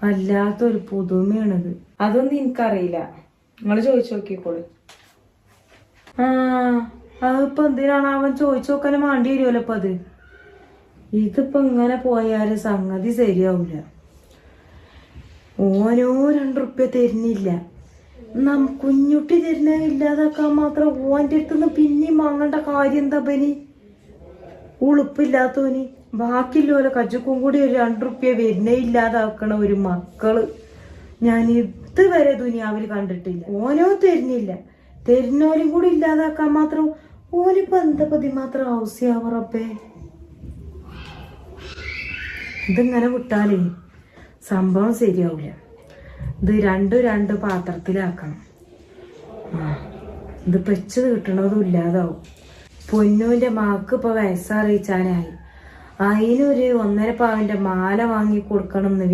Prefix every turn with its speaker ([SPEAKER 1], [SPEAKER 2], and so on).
[SPEAKER 1] വല്ലാത്തൊരു പുതുമയാണിത്. അതൊന്നും എനിക്കറിയില്ല, നിങ്ങൾ ചോദിച്ചു നോക്കിക്കോളൂ. അതിപ്പോ എന്തിനാണ് അവൻ ചോദിച്ചു നോക്കാനും വേണ്ടി വരുമല്ലോ ഇപ്പൊ അത്. ഇതിപ്പോ ഇങ്ങനെ പോയാല് സംഗതി ശരിയാവൂല. ഓനോ 2 റുപ്യ തരുന്നില്ല, കുഞ്ഞുട്ടി തരുന്ന ഇല്ലാതാക്കാൻ മാത്രം ഓൻ്റെ അടുത്തുനിന്ന് പിന്നെയും വാങ്ങേണ്ട കാര്യം എന്താ പനി? ഉളുപ്പില്ലാത്തവന് ബാക്കിയില്ലോലെ കജുക്കും കൂടി ഒരു 2 റുപ്യ വരുന്നേ ഇല്ലാതാക്കണ ഒരു മക്കള് ഞാൻ ഇതുവരെ ദുനിയാവിൽ കണ്ടിട്ടില്ല. ഓനോ തരുന്നില്ല, തരുന്നോലും കൂടി ഇല്ലാതാക്കാൻ മാത്രം ഓനിപ്പോ എന്താ പതി മാത്രം ആവശ്യാവറപ്പേ. ഇതിങ്ങനെ വിട്ടാലേ സംഭവം ശരിയാവില്ല. ഇത് രണ്ട് പാത്രത്തിലാക്കണം. ഇത് പെച്ചത് കിട്ടണതും ഇല്ലാതാവും. പൊന്നൂന്റെ മാക്ക് ഇപ്പൊ വയസ്സറിയിച്ചാനായി. അതിനൊരു 1.5 പവന്റെ മാല വാങ്ങി കൊടുക്കണം എന്ന്